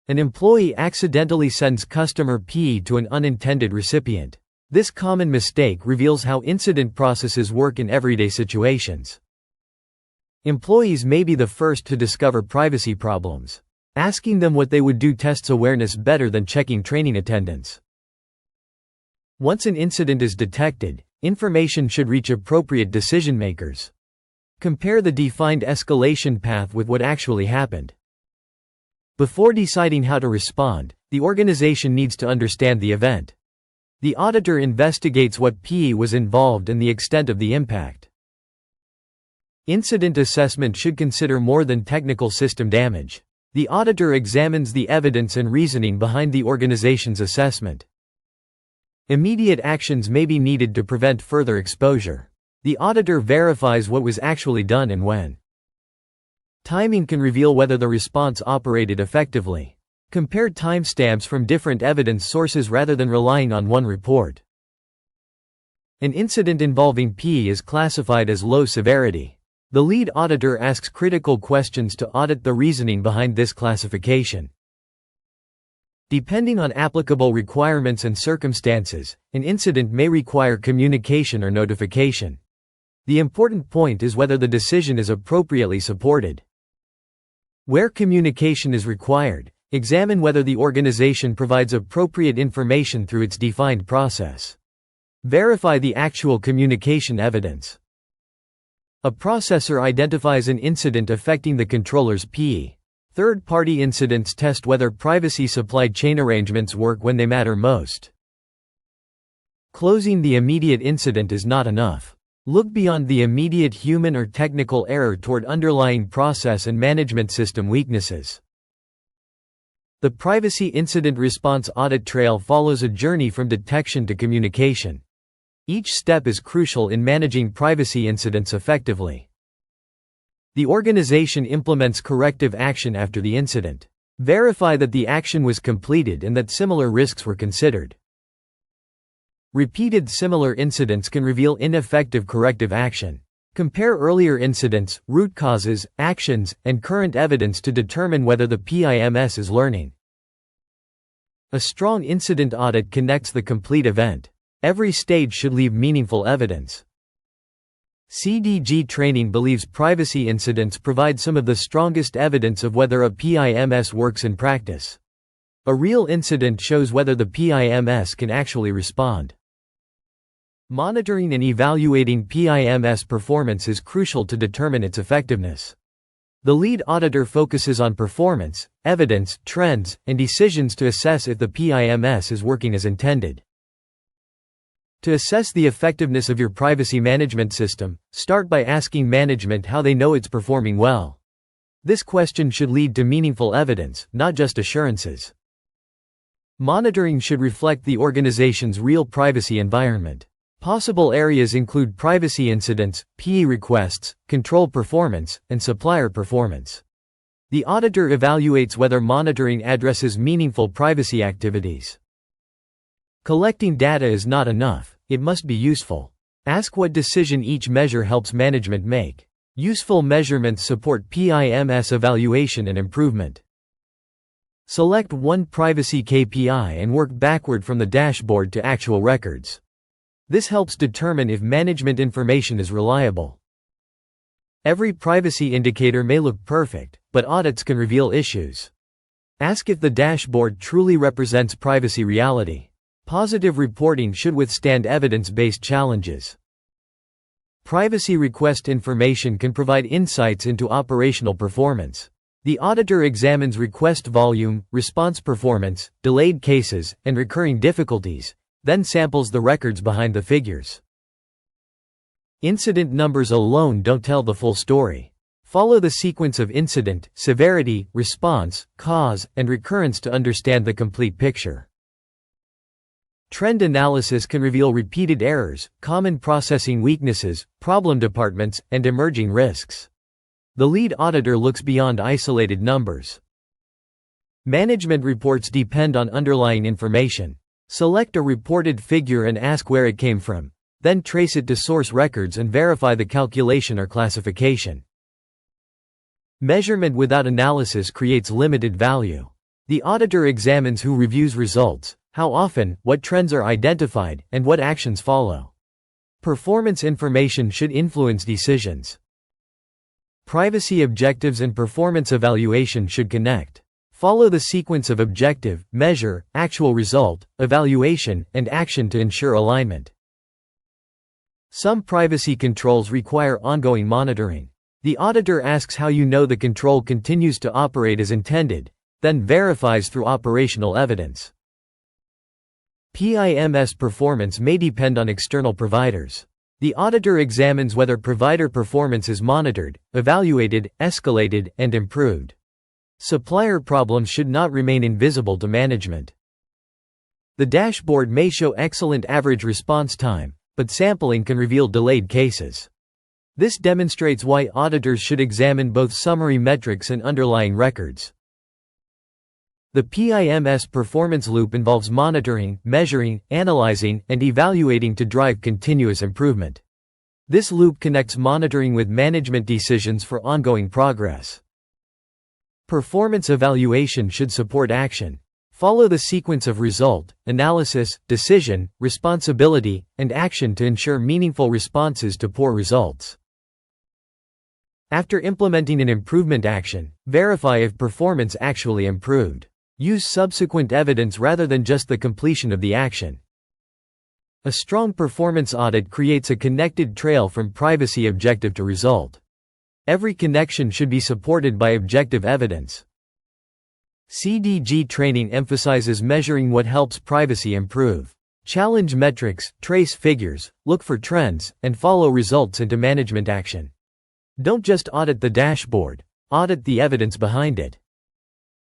An employee accidentally sends customer PII to an unintended recipient. This common mistake reveals how incident processes work in everyday situations. Employees may be the first to discover privacy problems. Asking them what they would do tests awareness better than checking training attendance. Once an incident is detected, information should reach appropriate decision makers. Compare the defined escalation path with what actually happened. Before deciding how to respond, the organization needs to understand the event. The auditor investigates what PII was involved and the extent of the impact. Incident assessment should consider more than technical system damage. The auditor examines the evidence and reasoning behind the organization's assessment. Immediate actions may be needed to prevent further exposure. The auditor verifies what was actually done and when. Timing can reveal whether the response operated effectively. Compare timestamps from different evidence sources rather than relying on one report. An incident involving PII is classified as low severity. The lead auditor asks critical questions to audit the reasoning behind this classification. Depending on applicable requirements and circumstances, an incident may require communication or notification. The important point is whether the decision is appropriately supported. Where communication is required, examine whether the organization provides appropriate information through its defined process. Verify the actual communication evidence. A processor identifies an incident affecting the controller's PII. Third-party incidents test whether privacy supply chain arrangements work when they matter most. Closing the immediate incident is not enough. Look beyond the immediate human or technical error toward underlying process and management system weaknesses. The Privacy Incident Response Audit Trail follows a journey from detection to communication. Each step is crucial in managing privacy incidents effectively. The organization implements corrective action after the incident. Verify that the action was completed and that similar risks were considered. Repeated similar incidents can reveal ineffective corrective action. Compare earlier incidents, root causes, actions, and current evidence to determine whether the PIMS is learning. A strong incident audit connects the complete event. Every stage should leave meaningful evidence. CDG Training believes privacy incidents provide some of the strongest evidence of whether a PIMS works in practice. A real incident shows whether the PIMS can actually respond. Monitoring and evaluating PIMS performance is crucial to determine its effectiveness. The lead auditor focuses on performance, evidence, trends, and decisions to assess if the PIMS is working as intended. To assess the effectiveness of your privacy management system, start by asking management how they know it's performing well. This question should lead to meaningful evidence, not just assurances. Monitoring should reflect the organization's real privacy environment. Possible areas include privacy incidents, PII requests, control performance, and supplier performance. The auditor evaluates whether monitoring addresses meaningful privacy activities. Collecting data is not enough, it must be useful. Ask what decision each measure helps management make. Useful measurements support PIMS evaluation and improvement. Select one privacy KPI and work backward from the dashboard to actual records. This helps determine if management information is reliable. Every privacy indicator may look perfect, but audits can reveal issues. Ask if the dashboard truly represents privacy reality. Positive reporting should withstand evidence-based challenges. Privacy request information can provide insights into operational performance. The auditor examines request volume, response performance, delayed cases, and recurring difficulties, then samples the records behind the figures. Incident numbers alone don't tell the full story. Follow the sequence of incident, severity, response, cause, and recurrence to understand the complete picture. Trend analysis can reveal repeated errors, common processing weaknesses, problem departments, and emerging risks. The lead auditor looks beyond isolated numbers. Management reports depend on underlying information. Select a reported figure and ask where it came from. Then trace it to source records and verify the calculation or classification. Measurement without analysis creates limited value. The auditor examines who reviews results, how often, what trends are identified, and what actions follow. Performance information should influence decisions. Privacy objectives and performance evaluation should connect. Follow the sequence of objective, measure, actual result, evaluation, and action to ensure alignment. Some privacy controls require ongoing monitoring. The auditor asks how you know the control continues to operate as intended, then verifies through operational evidence. PIMS performance may depend on external providers. The auditor examines whether provider performance is monitored, evaluated, escalated, and improved. Supplier problems should not remain invisible to management. The dashboard may show excellent average response time, but sampling can reveal delayed cases. This demonstrates why auditors should examine both summary metrics and underlying records. The PIMS performance loop involves monitoring, measuring, analyzing, and evaluating to drive continuous improvement. This loop connects monitoring with management decisions for ongoing progress. Performance evaluation should support action. Follow the sequence of result, analysis, decision, responsibility, and action to ensure meaningful responses to poor results. After implementing an improvement action, verify if performance actually improved. Use subsequent evidence rather than just the completion of the action. A strong performance audit creates a connected trail from privacy objective to result. Every connection should be supported by objective evidence. CDG Training emphasizes measuring what helps privacy improve. Challenge metrics, trace figures, look for trends, and follow results into management action. Don't just audit the dashboard, audit the evidence behind it.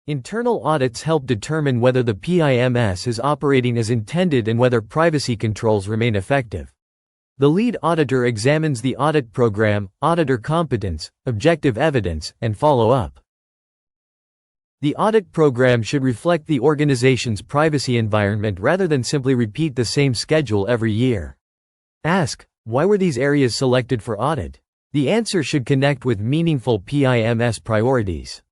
Internal audits help determine whether the PIMS is operating as intended and whether privacy controls remain effective. The lead auditor examines the audit program, auditor competence, objective evidence, and follow-up. The audit program should reflect the organization's privacy environment rather than simply repeat the same schedule every year. Ask, why were these areas selected for audit? The answer should connect with meaningful PIMS priorities.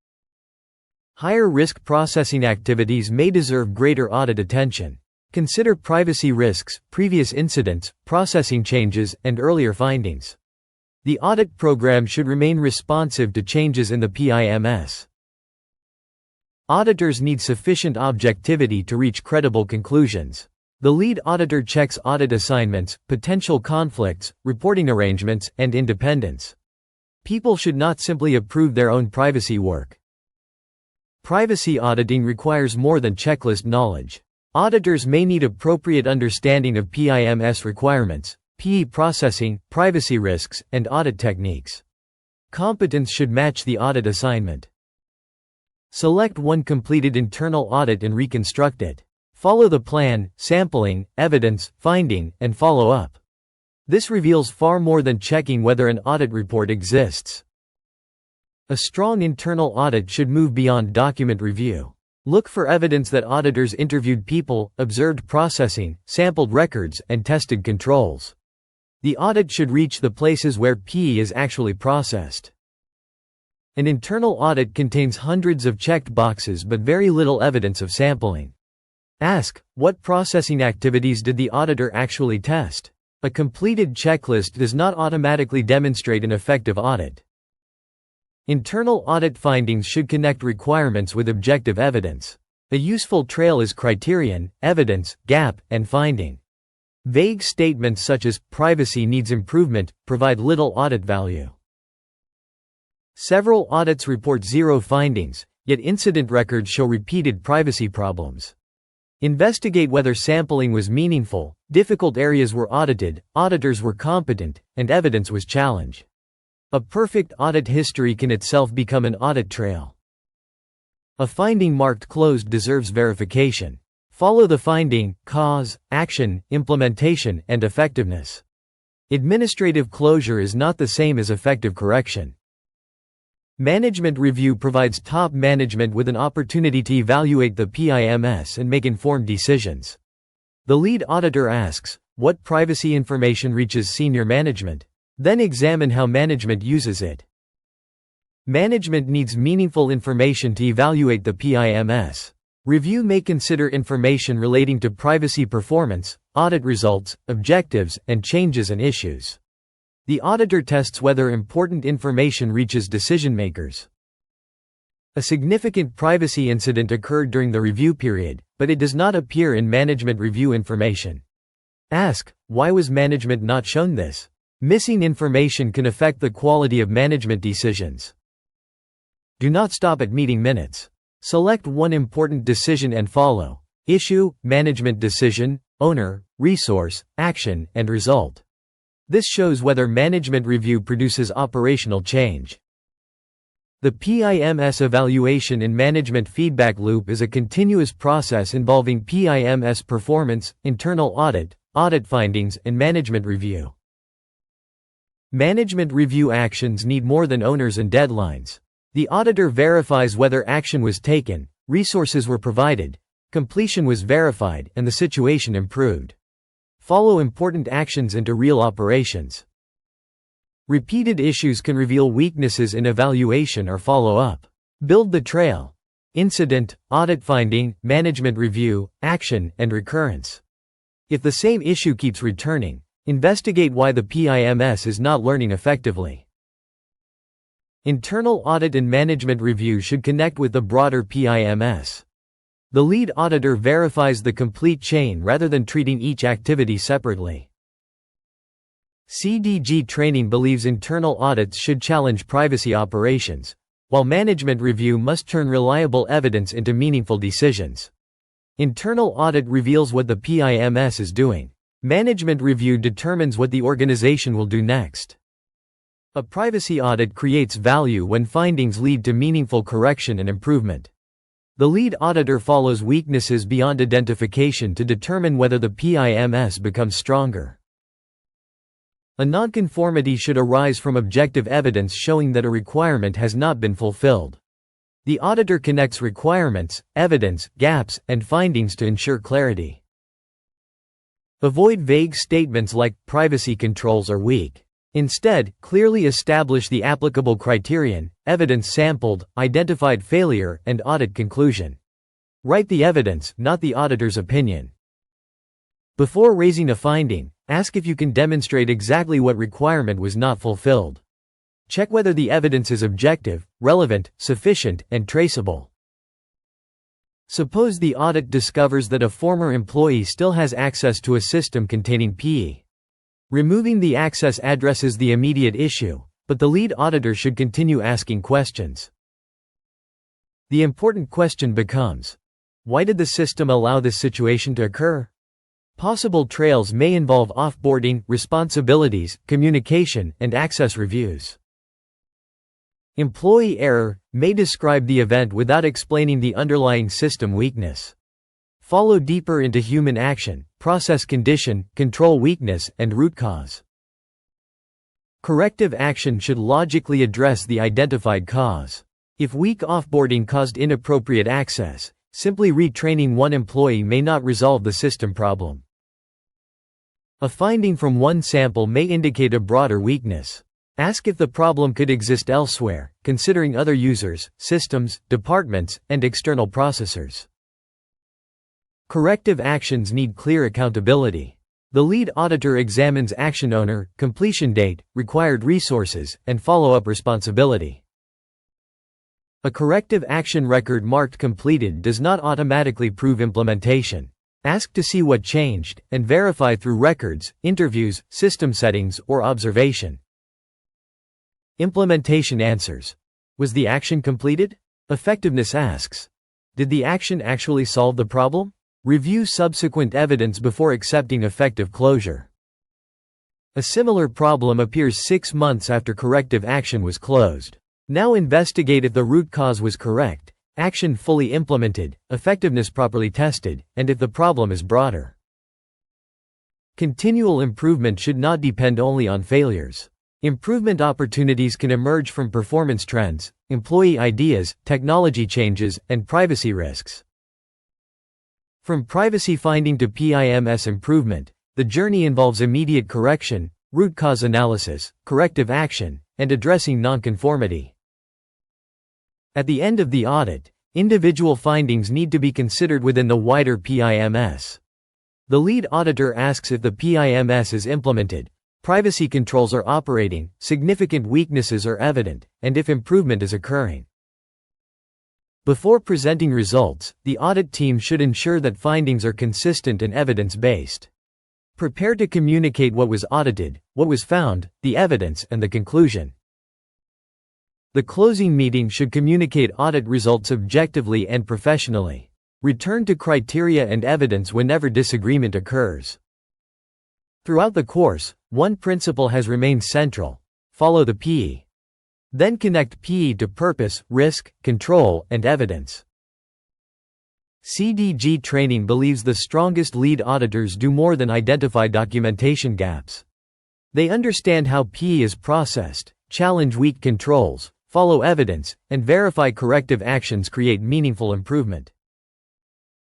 Higher risk processing activities may deserve greater audit attention. Consider privacy risks, previous incidents, processing changes, and earlier findings. The audit program should remain responsive to changes in the PIMS. Auditors need sufficient objectivity to reach credible conclusions. The lead auditor checks audit assignments, potential conflicts, reporting arrangements, and independence. People should not simply approve their own privacy work. Privacy auditing requires more than checklist knowledge. Auditors may need appropriate understanding of PIMS requirements, PE processing, privacy risks, and audit techniques. Competence should match the audit assignment. Select one completed internal audit and reconstruct it. Follow the plan, sampling, evidence, finding, and follow up. This reveals far more than checking whether an audit report exists. A strong internal audit should move beyond document review. Look for evidence that auditors interviewed people, observed processing, sampled records, and tested controls. The audit should reach the places where PE is actually processed. An internal audit contains hundreds of checked boxes but very little evidence of sampling. Ask, what processing activities did the auditor actually test? A completed checklist does not automatically demonstrate an effective audit. Internal audit findings should connect requirements with objective evidence. A useful trail is criterion, evidence, gap, and finding. Vague statements such as, privacy needs improvement, provide little audit value. Several audits report zero findings, yet incident records show repeated privacy problems. Investigate whether sampling was meaningful, difficult areas were audited, auditors were competent, and evidence was challenged. A perfect audit history can itself become an audit trail. A finding marked closed deserves verification. Follow the finding, cause, action, implementation, and effectiveness. Administrative closure is not the same as effective correction. Management review provides top management with an opportunity to evaluate the PIMS and make informed decisions. The lead auditor asks, what privacy information reaches senior management? Then examine how management uses it. Management needs meaningful information to evaluate the PIMS. Review may consider information relating to privacy performance, audit results, objectives, and changes and issues. The auditor tests whether important information reaches decision-makers. A significant privacy incident occurred during the review period, but it does not appear in management review information. Ask, why was management not shown this? Missing information can affect the quality of management decisions. Do not stop at meeting minutes. Select one important decision and follow. Issue, management decision, owner, resource, action, and result. This shows whether management review produces operational change. The PIMS evaluation and management feedback loop is a continuous process involving PIMS performance, internal audit, audit findings, and management review. Management review actions need more than owners and deadlines. The auditor verifies whether action was taken, resources were provided, completion was verified, and the situation improved. Follow important actions into real operations. Repeated issues can reveal weaknesses in evaluation or follow-up. Build the trail. Incident, audit finding, management review, action, and recurrence. If the same issue keeps returning, investigate why the PIMS is not learning effectively. Internal audit and management review should connect with the broader PIMS. The lead auditor verifies the complete chain rather than treating each activity separately. CDG Training believes internal audits should challenge privacy operations, while management review must turn reliable evidence into meaningful decisions. Internal audit reveals what the PIMS is doing. Management review determines what the organization will do next. A privacy audit creates value when findings lead to meaningful correction and improvement. The lead auditor follows weaknesses beyond identification to determine whether the PIMS becomes stronger. A nonconformity should arise from objective evidence showing that a requirement has not been fulfilled. The auditor connects requirements, evidence, gaps, and findings to ensure clarity. Avoid vague statements like, privacy controls are weak. Instead, clearly establish the applicable criterion, evidence sampled, identified failure, and audit conclusion. Write the evidence, not the auditor's opinion. Before raising a finding, ask if you can demonstrate exactly what requirement was not fulfilled. Check whether the evidence is objective, relevant, sufficient, and traceable. Suppose the audit discovers that a former employee still has access to a system containing PII. Removing the access addresses the immediate issue, but the lead auditor should continue asking questions. The important question becomes, why did the system allow this situation to occur? Possible trails may involve offboarding, responsibilities, communication, and access reviews. Employee error may describe the event without explaining the underlying system weakness. Follow deeper into human action, process condition, control weakness, and root cause. Corrective action should logically address the identified cause. If weak offboarding caused inappropriate access, simply retraining one employee may not resolve the system problem. A finding from one sample may indicate a broader weakness. Ask if the problem could exist elsewhere, considering other users, systems, departments, and external processors. Corrective actions need clear accountability. The lead auditor examines action owner, completion date, required resources, and follow-up responsibility. A corrective action record marked completed does not automatically prove implementation. Ask to see what changed, and verify through records, interviews, system settings, or observation. Implementation answers. Was the action completed? Effectiveness asks. Did the action actually solve the problem? Review subsequent evidence before accepting effective closure. A similar problem appears 6 months after corrective action was closed. Now investigate if the root cause was correct, action fully implemented, effectiveness properly tested, and if the problem is broader. Continual improvement should not depend only on failures. Improvement opportunities can emerge from performance trends, employee ideas, technology changes, and privacy risks. From privacy finding to PIMS improvement, the journey involves immediate correction, root cause analysis, corrective action, and addressing nonconformity. At the end of the audit, individual findings need to be considered within the wider PIMS. The lead auditor asks if the PIMS is implemented, privacy controls are operating, significant weaknesses are evident, and if improvement is occurring. Before presenting results, the audit team should ensure that findings are consistent and evidence-based. Prepare to communicate what was audited, what was found, the evidence, and the conclusion. The closing meeting should communicate audit results objectively and professionally. Return to criteria and evidence whenever disagreement occurs. Throughout the course, one principle has remained central: follow the PII. Then connect PII to purpose, risk, control, and evidence. CDG Training believes the strongest lead auditors do more than identify documentation gaps. They understand how PII is processed, challenge weak controls, follow evidence, and verify corrective actions create meaningful improvement.